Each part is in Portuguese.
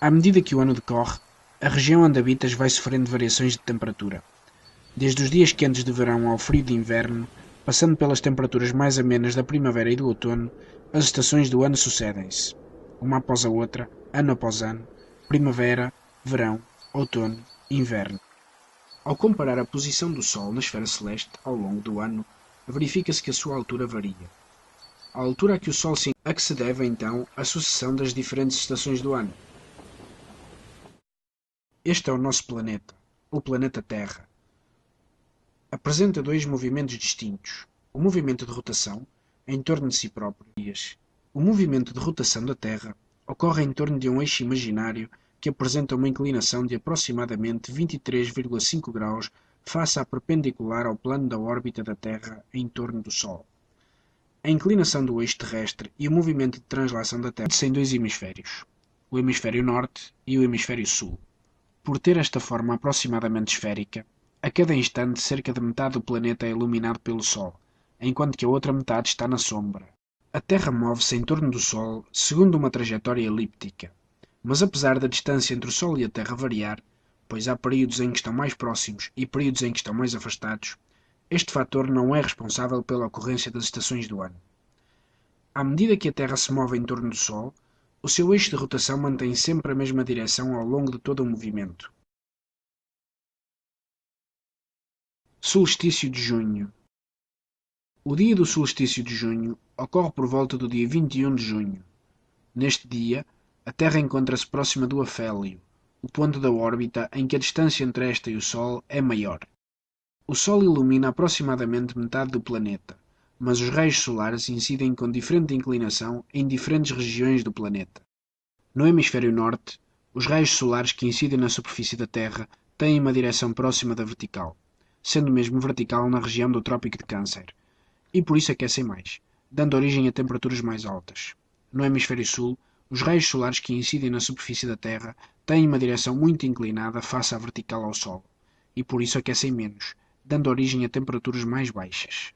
À medida que o ano decorre, a região onde habitas vai sofrendo variações de temperatura. Desde os dias quentes de verão ao frio de inverno, passando pelas temperaturas mais amenas da primavera e do outono, as estações do ano sucedem-se, uma após a outra, ano após ano, primavera, verão, outono, inverno. Ao comparar a posição do Sol na esfera celeste ao longo do ano, verifica-se que a sua altura varia. A altura a que o Sol se a que se deve então a sucessão das diferentes estações do ano. Este é o nosso planeta, o planeta Terra. Apresenta dois movimentos distintos: o movimento de rotação, em torno de si próprio. O movimento de rotação da Terra ocorre em torno de um eixo imaginário que apresenta uma inclinação de aproximadamente 23,5 graus face à perpendicular ao plano da órbita da Terra em torno do Sol. A inclinação do eixo terrestre e o movimento de translação da Terra em dois hemisférios, o hemisfério norte e o hemisfério sul. Por ter esta forma aproximadamente esférica, a cada instante cerca de metade do planeta é iluminado pelo Sol, enquanto que a outra metade está na sombra. A Terra move-se em torno do Sol segundo uma trajetória elíptica, mas apesar da distância entre o Sol e a Terra variar, pois há períodos em que estão mais próximos e períodos em que estão mais afastados, este fator não é responsável pela ocorrência das estações do ano. À medida que a Terra se move em torno do Sol, o seu eixo de rotação mantém sempre a mesma direção ao longo de todo o movimento. Solstício de junho. O dia do solstício de junho ocorre por volta do dia 21 de junho. Neste dia, a Terra encontra-se próxima do afélio, o ponto da órbita em que a distância entre esta e o Sol é maior. O Sol ilumina aproximadamente metade do planeta, mas os raios solares incidem com diferente inclinação em diferentes regiões do planeta. No hemisfério norte, os raios solares que incidem na superfície da Terra têm uma direção próxima da vertical, sendo mesmo vertical na região do Trópico de Câncer, e por isso aquecem mais, dando origem a temperaturas mais altas. No hemisfério sul, os raios solares que incidem na superfície da Terra têm uma direção muito inclinada face à vertical ao Sol, e por isso aquecem menos, dando origem a temperaturas mais baixas.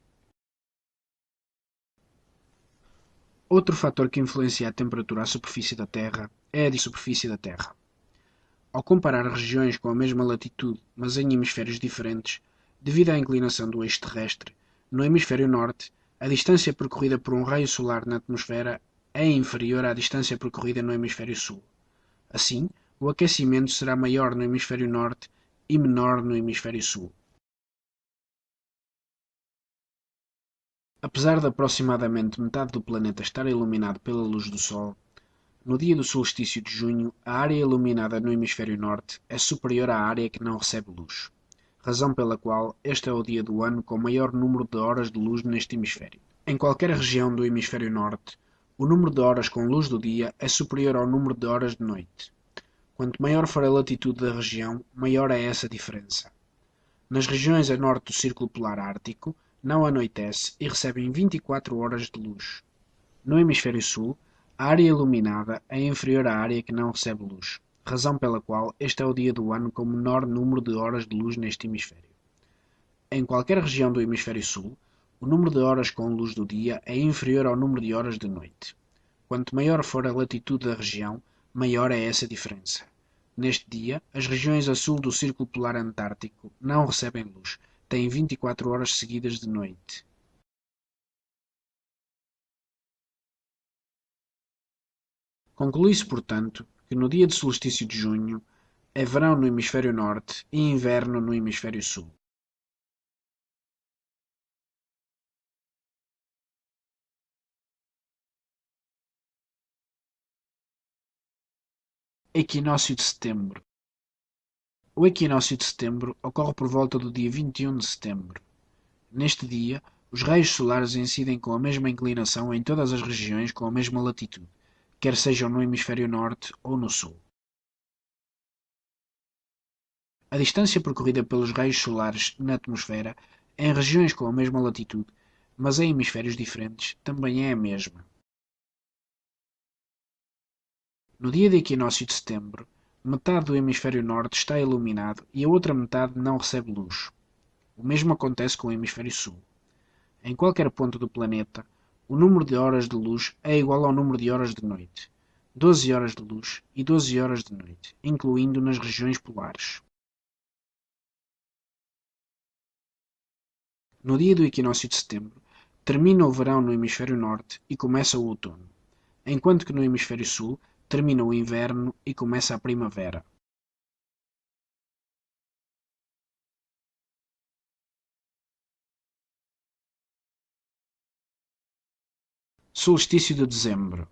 Outro fator que influencia a temperatura à superfície da Terra é a superfície da Terra. Ao comparar regiões com a mesma latitude, mas em hemisférios diferentes, devido à inclinação do eixo terrestre, no hemisfério norte, a distância percorrida por um raio solar na atmosfera é inferior à distância percorrida no hemisfério sul. Assim, o aquecimento será maior no hemisfério norte e menor no hemisfério sul. Apesar de aproximadamente metade do planeta estar iluminado pela luz do Sol, no dia do solstício de junho, a área iluminada no hemisfério norte é superior à área que não recebe luz, razão pela qual este é o dia do ano com maior número de horas de luz neste hemisfério. Em qualquer região do hemisfério norte, o número de horas com luz do dia é superior ao número de horas de noite. Quanto maior for a latitude da região, maior é essa diferença. Nas regiões a norte do Círculo Polar Ártico, não anoitece e recebem 24 horas de luz. No hemisfério sul, a área iluminada é inferior à área que não recebe luz, razão pela qual este é o dia do ano com menor número de horas de luz neste hemisfério. Em qualquer região do hemisfério sul, o número de horas com luz do dia é inferior ao número de horas de noite. Quanto maior for a latitude da região, maior é essa diferença. Neste dia, as regiões a sul do Círculo Polar Antártico não recebem luz, têm 24 horas seguidas de noite. Conclui-se, portanto, que no dia de solstício de junho é verão no hemisfério norte e inverno no hemisfério sul. Equinócio de setembro. O equinócio de setembro ocorre por volta do dia 21 de setembro. Neste dia, os raios solares incidem com a mesma inclinação em todas as regiões com a mesma latitude, quer sejam no hemisfério norte ou no sul. A distância percorrida pelos raios solares na atmosfera, em regiões com a mesma latitude, mas em hemisférios diferentes, também é a mesma. No dia de equinócio de setembro, metade do hemisfério norte está iluminado e a outra metade não recebe luz. O mesmo acontece com o hemisfério sul. Em qualquer ponto do planeta, o número de horas de luz é igual ao número de horas de noite. 12 horas de luz e 12 horas de noite, incluindo nas regiões polares. No dia do equinócio de setembro, termina o verão no hemisfério norte e começa o outono, enquanto que no hemisfério sul termina o inverno e começa a primavera. Solstício de dezembro.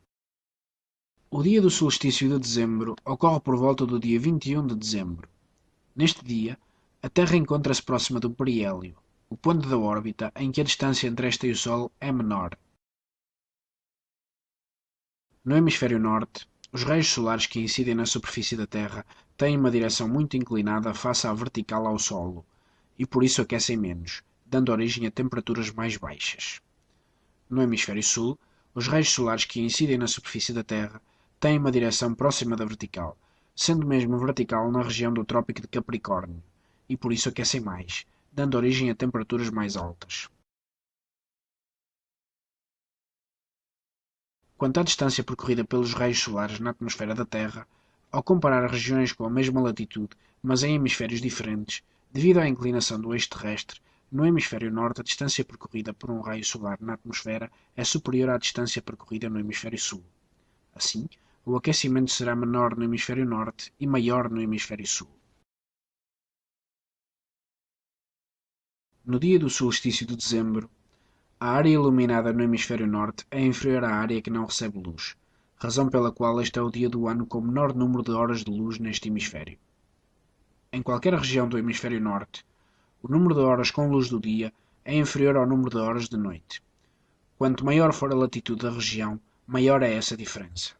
O dia do solstício de dezembro ocorre por volta do dia 21 de dezembro. Neste dia, a Terra encontra-se próxima do periélio, o ponto da órbita em que a distância entre esta e o Sol é menor. No hemisfério norte, os raios solares que incidem na superfície da Terra têm uma direção muito inclinada face à vertical ao solo, e por isso aquecem menos, dando origem a temperaturas mais baixas. No hemisfério sul, os raios solares que incidem na superfície da Terra têm uma direção próxima da vertical, sendo mesmo vertical na região do Trópico de Capricórnio, e por isso aquecem mais, dando origem a temperaturas mais altas. Quanto à distância percorrida pelos raios solares na atmosfera da Terra, ao comparar regiões com a mesma latitude, mas em hemisférios diferentes, devido à inclinação do eixo terrestre, no hemisfério norte a distância percorrida por um raio solar na atmosfera é superior à distância percorrida no hemisfério sul. Assim, o aquecimento será menor no hemisfério norte e maior no hemisfério sul. No dia do solstício de dezembro, a área iluminada no hemisfério norte é inferior à área que não recebe luz, razão pela qual este é o dia do ano com menor número de horas de luz neste hemisfério. Em qualquer região do hemisfério norte, o número de horas com luz do dia é inferior ao número de horas de noite. Quanto maior for a latitude da região, maior é essa diferença.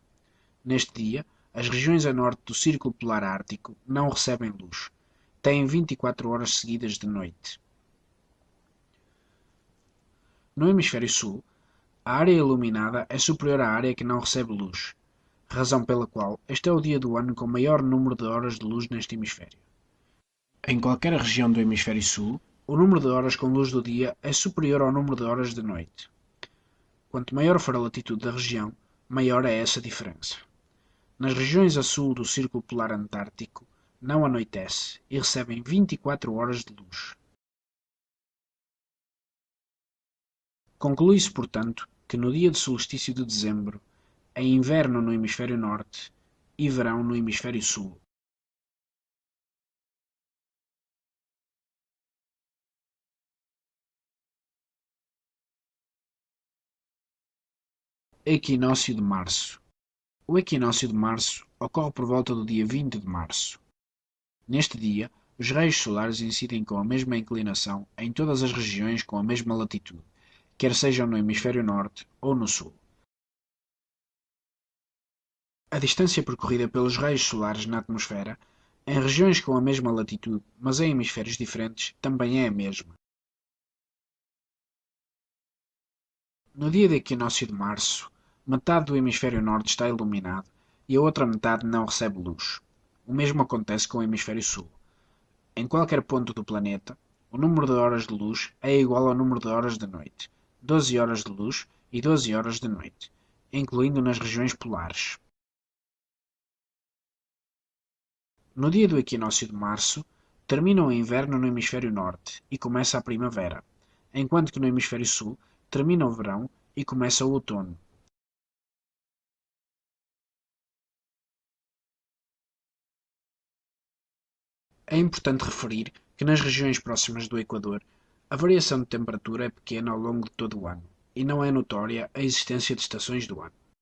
Neste dia, as regiões a norte do Círculo Polar Ártico não recebem luz. Têm 24 horas seguidas de noite. No hemisfério sul, a área iluminada é superior à área que não recebe luz, razão pela qual este é o dia do ano com maior número de horas de luz neste hemisfério. Em qualquer região do hemisfério sul, o número de horas com luz do dia é superior ao número de horas de noite. Quanto maior for a latitude da região, maior é essa diferença. Nas regiões a sul do Círculo Polar Antártico, não anoitece e recebem 24 horas de luz. Conclui-se, portanto, que no dia de solstício de dezembro é inverno no hemisfério norte e verão no hemisfério sul. Equinócio de março. O equinócio de março ocorre por volta do dia 20 de março. Neste dia, os raios solares incidem com a mesma inclinação em todas as regiões com a mesma latitude, quer sejam no hemisfério norte ou no sul. A distância percorrida pelos raios solares na atmosfera, em regiões com a mesma latitude, mas em hemisférios diferentes, também é a mesma. No dia de equinócio de março, metade do hemisfério norte está iluminado e a outra metade não recebe luz. O mesmo acontece com o hemisfério sul. Em qualquer ponto do planeta, o número de horas de luz é igual ao número de horas de noite, 12 horas de luz e 12 horas de noite, incluindo nas regiões polares. No dia do equinócio de março, termina o inverno no hemisfério norte e começa a primavera, enquanto que no hemisfério sul termina o verão e começa o outono. É importante referir que nas regiões próximas do Equador, a variação de temperatura é pequena ao longo de todo o ano, e não é notória a existência de estações do ano.